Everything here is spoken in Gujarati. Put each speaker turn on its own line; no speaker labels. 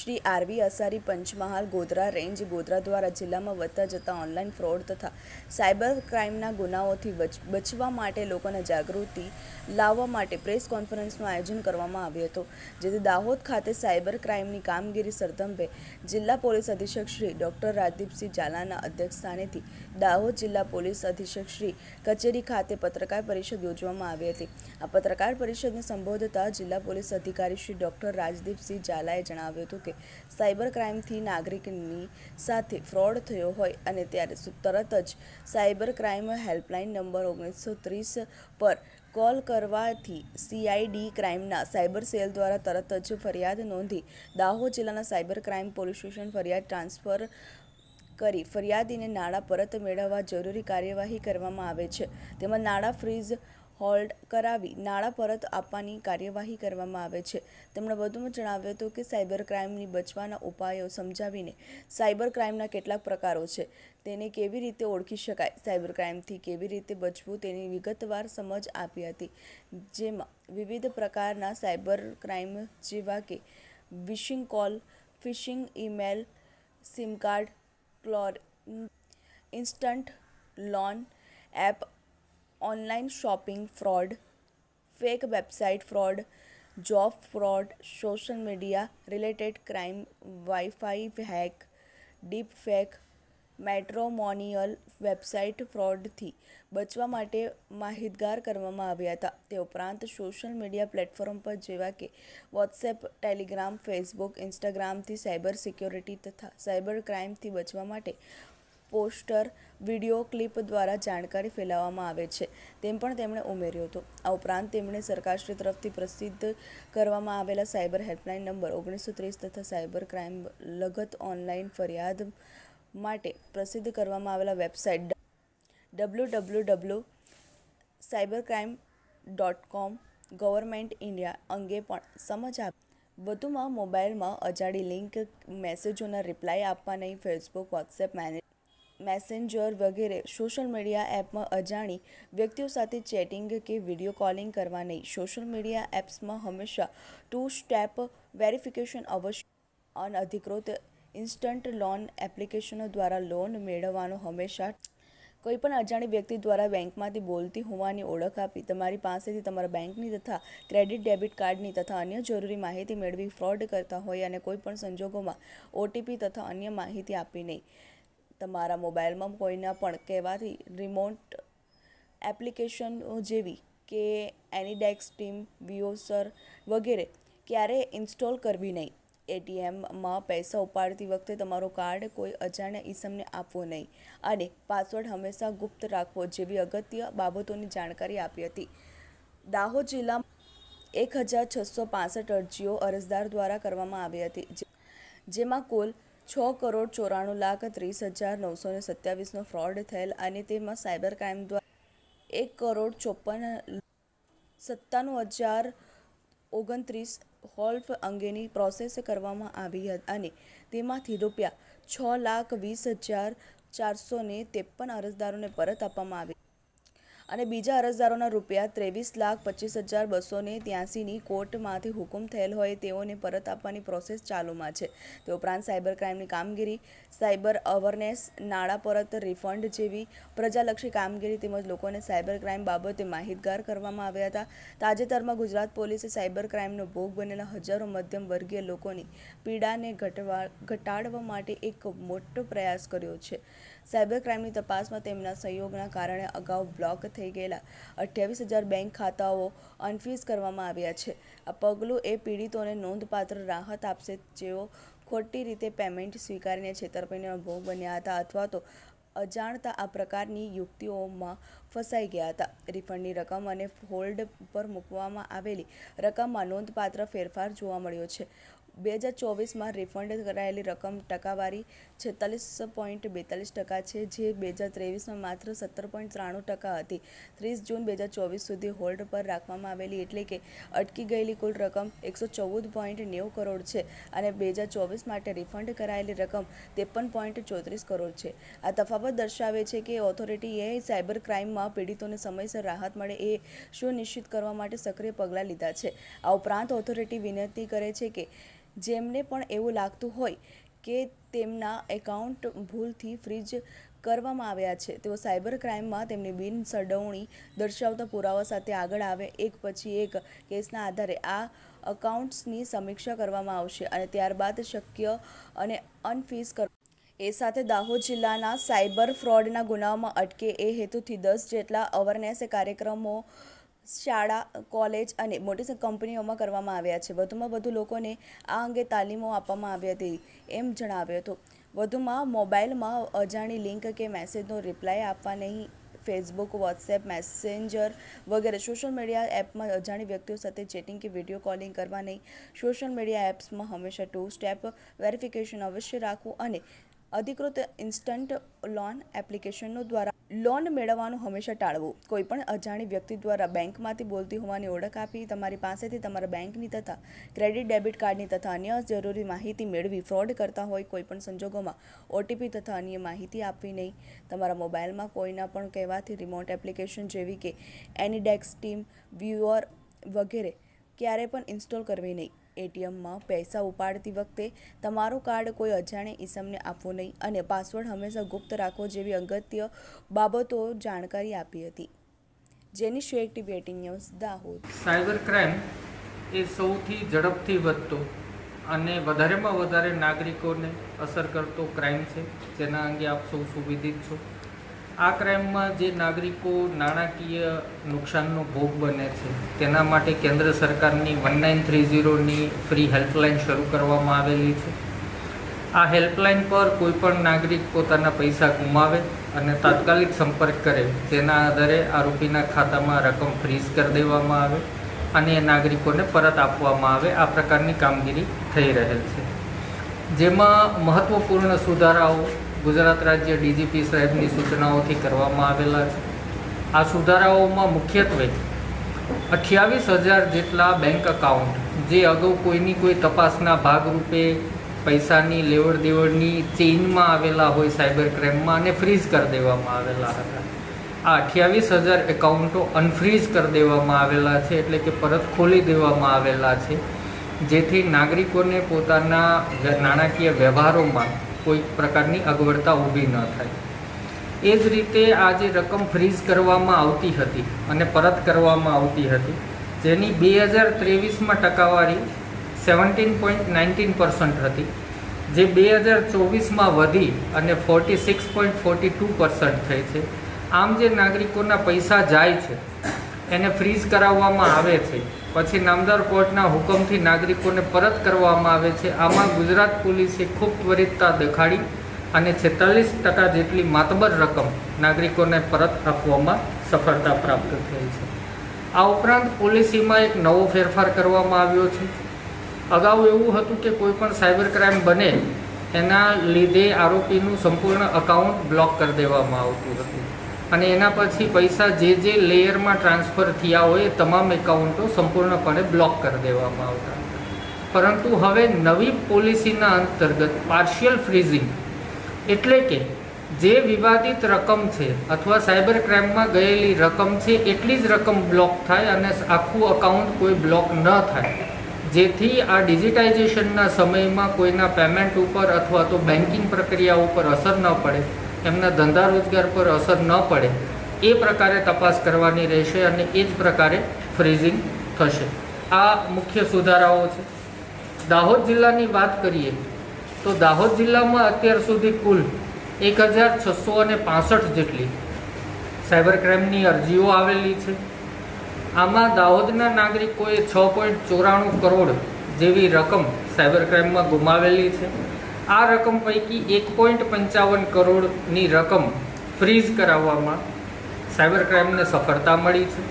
શ્રી આરવી અસારી પંચમહાલ ગોધરા રેન્જ ગોધરા દ્વારા જિલ્લામાં વધતા જતા ઓનલાઈન ફ્રોડ તથા સાયબર ક્રાઇમના ગુનાઓથી બચવા માટે લોકોને જાગૃતિ લાવવા માટે પ્રેસ કોન્ફરન્સનું આયોજન કરવામાં આવ્યું હતું, જેથી દાહોદ ખાતે સાયબર ક્રાઇમની કામગીરી સરતંભે જિલ્લા પોલીસ અધિક્ષક શ્રી ડૉક્ટર રાજદીપસિંહ ઝાલાના અધ્યક્ષસ્થાનેથી દાહોદ જિલ્લા પોલીસ અધિક્ષક શ્રી કચેરી ખાતે પત્રકાર પરિષદ યોજવામાં આવી હતી। આ પત્રકાર પરિષદને સંબોધતા જિલ્લા પોલીસ અધિકારી શ્રી ડૉક્ટર રાજદીપસિંહ ઝાલાએ જણાવ્યું હતું કે સાયબર ક્રાઇમથી નાગરિકની સાથે ફ્રોડ થયો હોય અને ત્યારે તરત જ સાયબર ક્રાઇમ હેલ્પલાઇન નંબર 1930 પર કોલ કરવાથી CID ક્રાઇમના સાયબર સેલ દ્વારા તરત જ ફરિયાદ નોંધી દાહોદ જિલ્લાના સાયબર ક્રાઇમ પોલીસ સ્ટેશન ફરિયાદ ટ્રાન્સફર કરી ફરિયાદીને નાણાં પરત મેળવવા જરૂરી કાર્યવાહી કરવામાં આવે છે, તેમજ નાણાં ફ્રીઝ હોલ્ડ કરાવી નાણાં પરત આપવાની કાર્યવાહી કરવામાં આવે છે। તેમણે વધુમાં જણાવ્યું હતું કે સાયબર ક્રાઇમની બચવાના ઉપાયો સમજાવીને સાયબર ક્રાઇમના કેટલાક પ્રકારો છે તેને કેવી રીતે ઓળખી શકાય, સાયબર ક્રાઇમથી કેવી રીતે બચવું તેની વિગતવાર સમજ આપી હતી, જેમાં વિવિધ પ્રકારના સાયબર ક્રાઇમ જેવા કે vishing call, phishing email, sim card instant loan app, online shopping fraud, fake website fraud, job fraud, social media related crime, wifi hack, deep fake, matrimonial website ફ્રોડથી બચવા માટે માહિતગાર કરવામાં આવ્યા હતા। તે ઉપરાંત સોશિયલ મીડિયા પ્લેટફોર્મ પર જેવા કે વોટ્સએપ, ટેલિગ્રામ, ફેસબુક, ઇન્સ્ટાગ્રામથી સાયબર સિક્યોરિટી તથા સાયબર ક્રાઇમથી બચવા માટે પોસ્ટર, વિડીયો ક્લિપ દ્વારા જાણકારી ફેલાવવામાં આવે છે, તેમ પણ તેમણે ઉમેર્યું હતું। આ ઉપરાંત તેમણે સરકારશ્રી તરફથી પ્રસિદ્ધ કરવામાં આવેલા સાયબર હેલ્પલાઇન નંબર 1930 તથા સાયબર ક્રાઇમ લગત ઓનલાઈન ફરિયાદ માટે પ્રસિદ્ધ કરવામાં આવેલા વેબસાઇટ www.cybercrime.com ગવર્મેન્ટ ઇન્ડિયા અંગે પણ સમજ આપી। વધુમાં મોબાઈલમાં અજાણી લિંક મેસેજોના રિપ્લાય આપવા નહીં, ફેસબુક, વોટ્સએપ, મેસેન્જર વગેરે સોશિયલ મીડિયા એપમાં અજાણી વ્યક્તિઓ સાથે ચેટિંગ કે વિડીયો કોલિંગ કરવા નહીં, સોશિયલ મીડિયા એપ્સમાં હંમેશા 2 સ્ટેપ વેરિફિકેશન અવશ્ય, અનધિકૃત ઇન્સ્ટન્ટ લોન એપ્લિકેશનો દ્વારા લોન મેળવવાનો હંમેશા કોઈપણ અજાણી વ્યક્તિ દ્વારા બેંકમાંથી બોલતી હોવાની ઓળખ આપી તમારી પાસેથી તમારા બેંકની તથા ક્રેડિટ ડેબિટ કાર્ડની તથા અન્ય જરૂરી માહિતી મેળવી ફ્રોડ કરતા હોય અને કોઈપણ સંજોગોમાં OTP તથા અન્ય માહિતી આપી નહીં। તમારા મોબાઈલમાં કોઈના પણ કહેવાથી રિમોટ એપ્લિકેશનો જેવી કે એનીડેક્સ, ટીમ, વિયોસર વગેરે ક્યારેય ઇન્સ્ટોલ કરવી નહીં। ATMમાં પૈસા ઉપાડતી વખતે તમારો કાર્ડ કોઈ અજાણ્યા ઈસમને આપવો નહીં અને પાસવર્ડ હંમેશા ગુપ્ત રાખવો જેવી અગત્ય બાબતોની જાણકારી આપી હતી। દાહોદ જિલ્લામાં 1665 અરજીઓ અરજદાર દ્વારા કરવામાં આવી હતી, જેમાં કુલ 6,94,30,927નો ફ્રોડ થયેલ અને તેમાં સાયબર ક્રાઇમ દ્વારા 1,54,97,029 હોલ્ફ અંગેની પ્રોસેસ કરવામાં આવી અને તેમાંથી ₹6,20,453 અરજદારોને પરત આપવામાં આવી અને બીજા અરજદારોના ₹23,25,283ની કોર્ટમાંથી હુકમ થયેલ હોય તેઓને પરત આપવાની પ્રોસેસ ચાલુમાં છે। તે ઉપરાંત સાયબર ક્રાઇમની કામગીરી, સાયબર અવેરનેસ, નાણાં પરત રિફંડ જેવી પ્રજાલક્ષી કામગીરી તેમજ લોકોને સાયબર ક્રાઇમ બાબતે માહિતગાર કરવામાં આવ્યા હતા। તાજેતરમાં ગુજરાત પોલીસે સાયબર ક્રાઇમનો ભોગ બનેલા હજારો મધ્યમ વર્ગીય લોકોની પીડાને ઘટાડવા માટે એક મોટો પ્રયાસ કર્યો છે। સાયબર ક્રાઇમની તપાસમાં તેમના સહયોગના કારણે અગાઉ બ્લોક થઈ ગયેલા 28,000 બેંક ખાતાઓ અનફ્રીઝ કરવામાં આવ્યા છે। આ પગલું એ પીડિતોને નોંધપાત્ર રાહત આપશે જેઓ ખોટી રીતે પેમેન્ટ સ્વીકારીને છેતરપિંડીનો ભોગ બન્યા હતા અથવા તો અજાણતા આ પ્રકારની યુક્તિઓમાં ફસાઈ ગયા હતા। રિફંડની રકમ અને હોલ્ડ પર મૂકવામાં આવેલી રકમમાં નોંધપાત્ર ફેરફાર જોવા મળ્યો છે। 2024માં રિફંડ કરાયેલી રકમ ટકાવારી 46.42% છે, જે 2023માં માત્ર 17.93% હતી। 30 જૂન 2024 સુધી હોલ્ડ પર રાખવામાં આવેલી એટલે કે અટકી ગયેલી કુલ રકમ 114.90 કરોડ છે અને 2024 માટે રિફંડ કરાયેલી રકમ 53.34 કરોડ છે। આ તફાવત દર્શાવે છે કે ઓથોરિટીએ સાયબર ક્રાઇમમાં પીડિતોને સમયસર રાહત મળે એ સુનિશ્ચિત કરવા માટે સક્રિય પગલાં લીધા છે। આ ઉપરાંત ઓથોરિટી વિનંતી કરે છે કે જેમને પણ એવું લાગતું હોય કે તેમના એકાઉન્ટ ભૂલથી ફ્રીઝ કરવામાં આવ્યા છે, તેઓ સાયબર ક્રાઇમમાં તેમની બિન સંડોવણી દર્શાવતા પુરાવા સાથે આગળ આવે. એક પછી એક કેસના આધારે આ અકાઉન્ટ્સની સમીક્ષા કરવામાં આવશે અને ત્યારબાદ શક્ય અને અનફ્રીઝ એ સાથે દાહોદ જિલ્લાના સાયબર ફ્રોડના ગુનાઓમાં અટકે એ હેતુથી 10 જેટલા અવેરનેસ કાર્યક્રમો શાળા, કોલેજ અને મોટી કંપનીઓમાં કરવામાં આવ્યા છે. વધુમાં વધુ લોકોને આ અંગે તાલીમો આપવામાં આવી હતી એમ જણાવ્યું હતું. વધુમાં મોબાઈલમાં અજાણી લિંક કે મેસેજનો રિપ્લાય આપવા નહીં. ફેસબુક, વોટ્સએપ, મેસેન્જર વગેરે સોશિયલ મીડિયા એપમાં અજાણી વ્યક્તિઓ સાથે ચેટિંગ કે વિડીયો કોલિંગ કરવા નહીં. સોશિયલ મીડિયા એપ્સમાં હંમેશા 2 સ્ટેપ વેરિફિકેશન અવશ્ય રાખવું અને અધિકૃત ઇન્સ્ટન્ટ લોન એપ્લિકેશનો દ્વારા લોન મેળવવાનું હંમેશા ટાળવું. કોઈપણ અજાણી વ્યક્તિ દ્વારા બેંકમાંથી બોલતી હોવાની ઓળખ આપી તમારી પાસેથી તમારા બેંકની તથા ક્રેડિટ ડેબિટ કાર્ડની તથા અન્ય જરૂરી માહિતી મેળવી ફ્રોડ કરતા હોય કોઈપણ સંજોગોમાં ઓટીપી તથા અન્ય માહિતી આપવી નહીં. તમારા મોબાઈલમાં કોઈના પણ કહેવાથી રિમોટ એપ્લિકેશન જેવી કે એનીડેક્સ, ટીમ વ્યુઅર વગેરે ક્યારે પણ ઇન્સ્ટોલ કરવી નહીં. એટીએમમાં પૈસા ઉપાડતી વખતે તમારું કાર્ડ કોઈ અજાણે ઈસમને આપવું નહીં અને પાસવર્ડ હંમેશા ગુપ્ત રાખવો જેવી અગત્ય બાબતો જાણકારી આપી હતી. Jeni Shaikh TV 18 news Dahod.
Cyber crime એ સૌથી ઝડપથી વધતો અને વધારેમાં વધારે નાગરિકોને અસર કરતો ક્રાઇમ છે, જેના અંગે આપ સૌ સુવિદિત છો. આ ક્રાઇમમાં જે નાગરિકો નાણાકીય નુકસાનનો ભોગ બને છે તેના માટે કેન્દ્ર સરકારની 1930ની ફ્રી હેલ્પલાઇન શરૂ કરવામાં આવેલી છે. આ હેલ્પલાઇન પર કોઈપણ નાગરિક પોતાના પૈસા ગુમાવે અને તાત્કાલિક સંપર્ક કરે, જેના આધારે આરોપીના ખાતામાં રકમ ફ્રીઝ કરી દેવામાં આવે અને એ નાગરિકોને પરત આપવામાં આવે. આ પ્રકારની કામગીરી થઈ રહેલ છે, જેમાં મહત્ત્વપૂર્ણ સુધારાઓ ગુજરાત રાજ્ય ડીજીપી સાહેબની સૂચનાઓથી કરવામાં આવેલા છે. આ સુધારાઓમાં મુખ્યત્વે 28,000 જેટલા બેંક અકાઉન્ટ જે અગાઉ કોઈની કોઈ તપાસના ભાગરૂપે પૈસાની લેવડ દેવડની ચેઇનમાં આવેલા હોય સાયબર ક્રાઇમમાં અને ફ્રીઝ કરી દેવામાં આવેલા હતા. આ 28,000 એકાઉન્ટો અનફ્રીઝ કરી દેવામાં આવેલા છે, એટલે કે પરત ખોલી દેવામાં આવેલા છે, જેથી નાગરિકોને પોતાના નાણાકીય વ્યવહારોમાં કોઈ પ્રકારની અગવડતા ઊભી ન થાય. એ જ રીતે આ જે રકમ ફ્રીઝ કરવામાં આવતી હતી અને પરત કરવામાં આવતી હતી, જેની 2023માં ટકાવારી 17.19% હતી, જે 2024માં વધી અને 46.42% થઈ છે. આમ જે નાગરિકોના પૈસા જાય છે એને ફ્રીઝ કરાવવામાં આવે છે, પછી નામદાર કોર્ટના હુકમથી નાગરિકોને પરત કરવામાં આવે છે. આમાં ગુજરાત પોલીસે ખૂબ ત્વરિતતા દેખાડી અને 46% જેટલી માતબર રકમ નાગરિકોને પરત આપવામાં સફળતા પ્રાપ્ત થઈ છે. આ ઉપરાંત પોલિસીમાં એક નવો ફેરફાર કરવામાં આવ્યો છે. અગાઉ એવું હતું કે કોઈ પણ સાયબર ક્રાઇમ બને એના લીધે આરોપીનું સંપૂર્ણ અકાઉન્ટ બ્લોક કરી દેવામાં આવતું હતું અને એના પછી પૈસા જે લેયરમાં ટ્રાન્સફર થયા હોય એ તમામ એકાઉન્ટો સંપૂર્ણપણે બ્લોક કરી દેવામાં આવતા હતા. પરંતુ હવે નવી પોલિસીના અંતર્ગત પાર્શિયલ ફ્રીઝિંગ, એટલે કે જે વિવાદિત રકમ છે અથવા સાયબર ક્રાઇમમાં ગયેલી રકમ છે એટલી જ રકમ બ્લોક થાય અને આખું અકાઉન્ટ કોઈ બ્લોક ન થાય, જેથી આ ડિજિટાઇઝેશનના સમયમાં કોઈના પેમેન્ટ ઉપર અથવા તો બેન્કિંગ પ્રક્રિયા ઉપર અસર ન પડે, એમના ધંધા રોજગાર પર અસર ન પડે, એ પ્રકારે તપાસ કરવાની રહેશે અને એ જ પ્રકારે ફ્રીઝિંગ થશે. આ મુખ્ય સુધારાઓ છે. દાહોદ જિલ્લાની વાત કરીએ તો દાહોદ જિલ્લામાં અત્યાર સુધી કુલ 1,665 જેટલી સાયબર ક્રાઇમની અરજીઓ આવેલી છે. આમાં દાહોદના નાગરિકોએ 6.94 કરોડ જેવી રકમ સાયબર ક્રાઇમમાં ગુમાવેલી છે. આ રકમ પૈકી 1.55 કરોડની રકમ ફ્રીઝ કરાવવામાં સાયબર ક્રાઇમને સફળતા મળી છે.